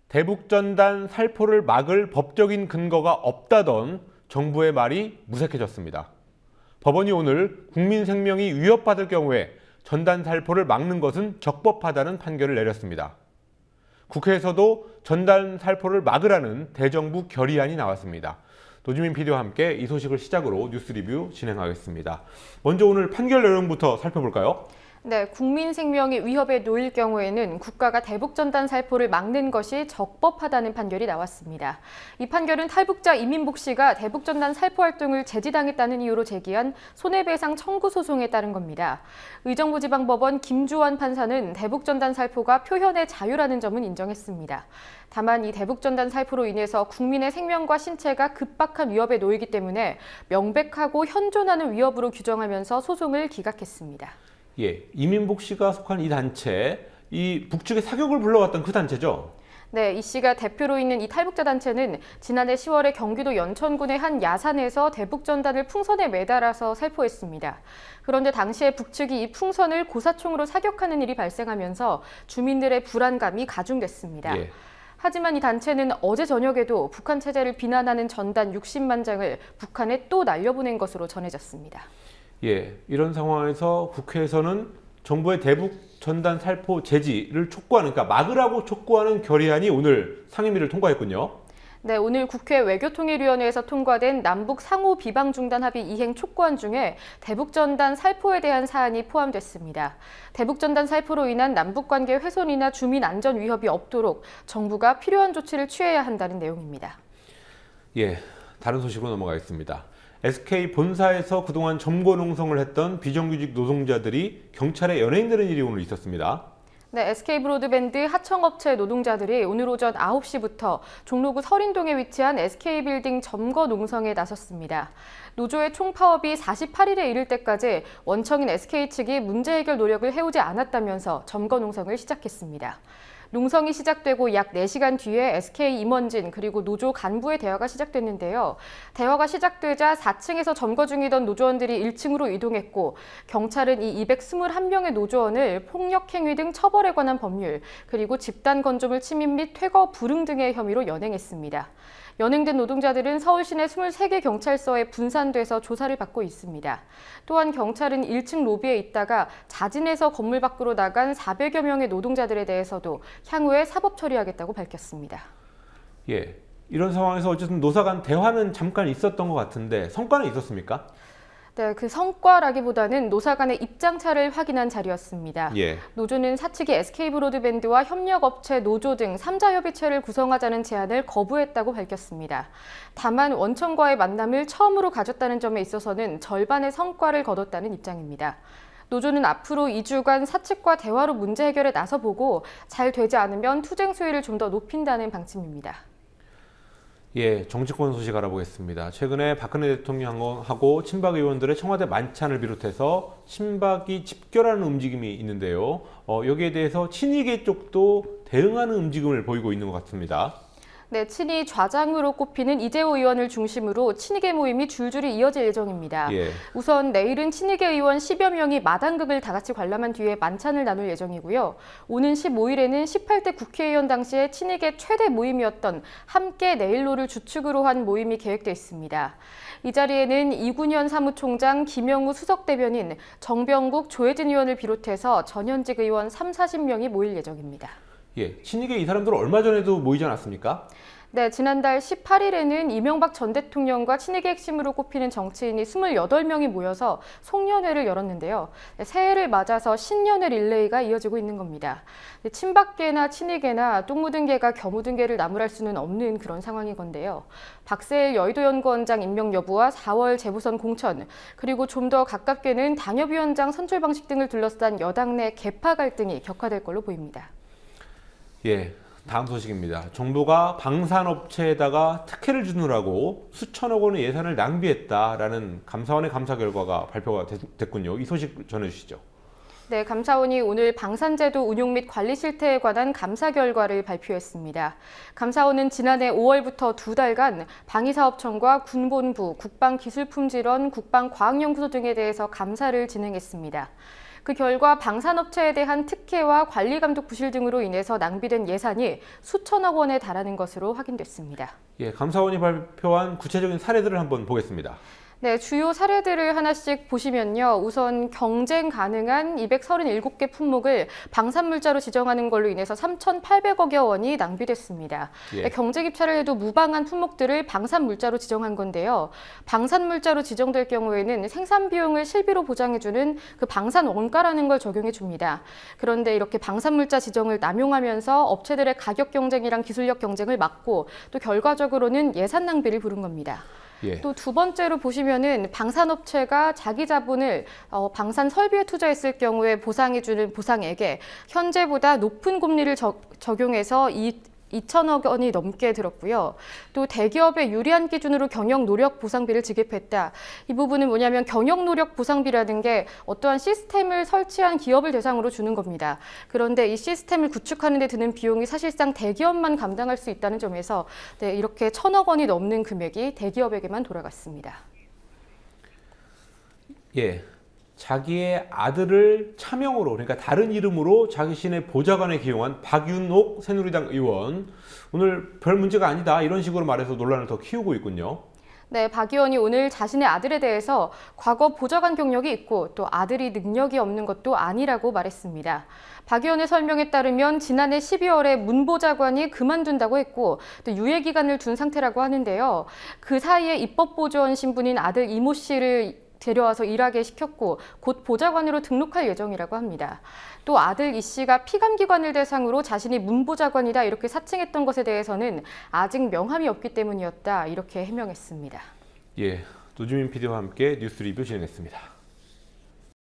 대북전단 살포를 막을 법적인 근거가 없다던 정부의 말이 무색해졌습니다. 법원이 오늘 국민 생명이 위협받을 경우에 전단 살포를 막는 것은 적법하다는 판결을 내렸습니다. 국회에서도 전단 살포를 막으라는 대정부 결의안이 나왔습니다. 노지민 PD와 함께 이 소식을 시작으로 뉴스 리뷰 진행하겠습니다. 먼저 오늘 판결 내용부터 살펴볼까요? 네, 국민 생명이 위협에 놓일 경우에는 국가가 대북전단 살포를 막는 것이 적법하다는 판결이 나왔습니다. 이 판결은 탈북자 이민복 씨가 대북전단 살포 활동을 제지당했다는 이유로 제기한 손해배상 청구 소송에 따른 겁니다. 의정부지방법원 김주환 판사는 대북전단 살포가 표현의 자유라는 점은 인정했습니다. 다만 이 대북전단 살포로 인해서 국민의 생명과 신체가 급박한 위협에 놓이기 때문에 명백하고 현존하는 위협으로 규정하면서 소송을 기각했습니다. 이민복 씨가 속한 이 단체, 이 북측의 사격을 불러왔던 그 단체죠? 네, 이 씨가 대표로 있는 이 탈북자 단체는 지난해 10월에 경기도 연천군의 한 야산에서 대북전단을 풍선에 매달아서 살포했습니다. 그런데 당시에 북측이 이 풍선을 고사총으로 사격하는 일이 발생하면서 주민들의 불안감이 가중됐습니다. 하지만 이 단체는 어제 저녁에도 북한 체제를 비난하는 전단 60만 장을 북한에 또 날려보낸 것으로 전해졌습니다. 이런 상황에서 국회에서는 정부의 대북 전단 살포 제지를 촉구하는, 그러니까 막으라고 촉구하는 결의안이 오늘 상임위를 통과했군요. 네, 오늘 국회 외교통일위원회에서 통과된 남북 상호 비방 중단 합의 이행 촉구안 중에 대북전단 살포에 대한 사안이 포함됐습니다. 대북전단 살포로 인한 남북관계 훼손이나 주민 안전 위협이 없도록 정부가 필요한 조치를 취해야 한다는 내용입니다. 다른 소식으로 넘어가겠습니다. SK 본사에서 그동안 점거 농성을 했던 비정규직 노동자들이 경찰에 연행되는 일이 오늘 있었습니다. 네, SK브로드밴드 하청업체 노동자들이 오늘 오전 9시부터 종로구 설인동에 위치한 SK빌딩 점거 농성에 나섰습니다. 노조의 총파업이 48일에 이를 때까지 원청인 SK 측이 문제 해결 노력을 해오지 않았다면서 점거 농성을 시작했습니다. 농성이 시작되고 약 4시간 뒤에 SK 임원진 그리고 노조 간부의 대화가 시작됐는데요. 대화가 시작되자 4층에서 점거 중이던 노조원들이 1층으로 이동했고 경찰은 이 221명의 노조원을 폭력행위 등 처벌에 관한 법률 그리고 집단 건조물 침입 및 퇴거 불응 등의 혐의로 연행했습니다. 연행된 노동자들은 서울 시내 23개 경찰서에 분산돼서 조사를 받고 있습니다. 또한 경찰은 1층 로비에 있다가 자진해서 건물 밖으로 나간 400여 명의 노동자들에 대해서도 향후에 사법 처리하겠다고 밝혔습니다. 이런 상황에서 어쨌든 노사 간 대화는 잠깐 있었던 것 같은데 성과는 있었습니까? 네, 그 성과라기보다는 노사 간의 입장차를 확인한 자리였습니다. 노조는 사측이 SK브로드밴드와 협력업체 노조 등 3자 협의체를 구성하자는 제안을 거부했다고 밝혔습니다. 다만 원청과의 만남을 처음으로 가졌다는 점에 있어서는 절반의 성과를 거뒀다는 입장입니다. 노조는 앞으로 2주간 사측과 대화로 문제 해결에 나서보고 잘 되지 않으면 투쟁 수위를 좀 더 높인다는 방침입니다. 정치권 소식 알아보겠습니다. 최근에 박근혜 대통령하고 친박 의원들의 청와대 만찬을 비롯해서 친박이 집결하는 움직임이 있는데요. 여기에 대해서 친이계 쪽도 대응하는 움직임을 보이고 있는 것 같습니다. 네, 친이 좌장으로 꼽히는 이재호 의원을 중심으로 친이계 모임이 줄줄이 이어질 예정입니다. 우선 내일은 친이계 의원 10여 명이 마당극을 다 같이 관람한 뒤에 만찬을 나눌 예정이고요. 오는 15일에는 18대 국회의원 당시에 친이계 최대 모임이었던 함께 내일로를 주축으로 한 모임이 계획돼 있습니다. 이 자리에는 이군현 사무총장, 김영우 수석대변인, 정병국, 조혜진 의원을 비롯해서 전현직 의원 30-40명이 모일 예정입니다. 친이계 이 사람들은 얼마 전에도 모이지 않았습니까? 네, 지난달 18일에는 이명박 전 대통령과 친이계 핵심으로 꼽히는 정치인이 28명이 모여서 송년회를 열었는데요. 새해를 맞아서 신년회 릴레이가 이어지고 있는 겁니다. 친박계나 친이계나 똥 묻은 개가 겨 묻은 개를 나무랄 수는 없는 그런 상황인 건데요. 박세일 여의도연구원장 임명 여부와 4월 재보선 공천, 그리고 좀 더 가깝게는 당협위원장 선출 방식 등을 둘러싼 여당 내 계파 갈등이 격화될 걸로 보입니다. 다음 소식입니다. 정부가 방산업체에다가 특혜를 주느라고 수천억 원의 예산을 낭비했다라는 감사원의 감사 결과가 발표가 됐군요. 이 소식 전해주시죠. 네, 감사원이 오늘 방산제도 운용 및 관리 실태에 관한 감사 결과를 발표했습니다. 감사원은 지난해 5월부터 2달간 방위사업청과 군본부, 국방기술품질원, 국방과학연구소 등에 대해서 감사를 진행했습니다. 그 결과 방산업체에 대한 특혜와 관리 감독 부실 등으로 인해서 낭비된 예산이 수천억 원에 달하는 것으로 확인됐습니다. 예, 감사원이 발표한 구체적인 사례들을 한번 보겠습니다. 네, 주요 사례들을 하나씩 보시면요. 우선 경쟁 가능한 237개 품목을 방산물자로 지정하는 걸로 인해서 3,800억여 원이 낭비됐습니다. 예. 경쟁 입찰을 해도 무방한 품목들을 방산물자로 지정한 건데요. 방산물자로 지정될 경우에는 생산 비용을 실비로 보장해주는 그 방산 원가라는 걸 적용해 줍니다. 그런데 이렇게 방산물자 지정을 남용하면서 업체들의 가격 경쟁이랑 기술력 경쟁을 막고 또 결과적으로는 예산 낭비를 부른 겁니다. 예. 또 두 번째로 보시면은 방산업체가 자기 자본을 방산 설비에 투자했을 경우에 보상해주는 보상액에 현재보다 높은 금리를 적용해서 2천억 원이 넘게 들었고요. 또 대기업의 유리한 기준으로 경영 노력 보상비를 지급했다. 이 부분은 뭐냐면 경영 노력 보상비라는 게 어떠한 시스템을 설치한 기업을 대상으로 주는 겁니다. 그런데 이 시스템을 구축하는 데 드는 비용이 사실상 대기업만 감당할 수 있다는 점에서 네, 이렇게 1,000억 원이 넘는 금액이 대기업에게만 돌아갔습니다. 예. 자기의 아들을 차명으로, 그러니까 다른 이름으로 자신의 보좌관에 기용한 박윤옥 새누리당 의원. 오늘 별 문제가 아니다 이런 식으로 말해서 논란을 더 키우고 있군요. 네, 박 의원이 오늘 자신의 아들에 대해서 과거 보좌관 경력이 있고 또 아들이 능력이 없는 것도 아니라고 말했습니다. 박 의원의 설명에 따르면 지난해 12월에 문 보좌관이 그만둔다고 했고 또 유예 기간을 둔 상태라고 하는데요. 그 사이에 입법보조원 신분인 아들 이모 씨를 데려와서 일하게 시켰고 곧 보좌관으로 등록할 예정이라고 합니다. 또 아들 이 씨가 피감기관을 대상으로 자신이 문보좌관이다 이렇게 사칭했던 것에 대해서는 아직 명함이 없기 때문이었다 이렇게 해명했습니다. 예, 노주민 PD와 함께 뉴스 리뷰 진행했습니다.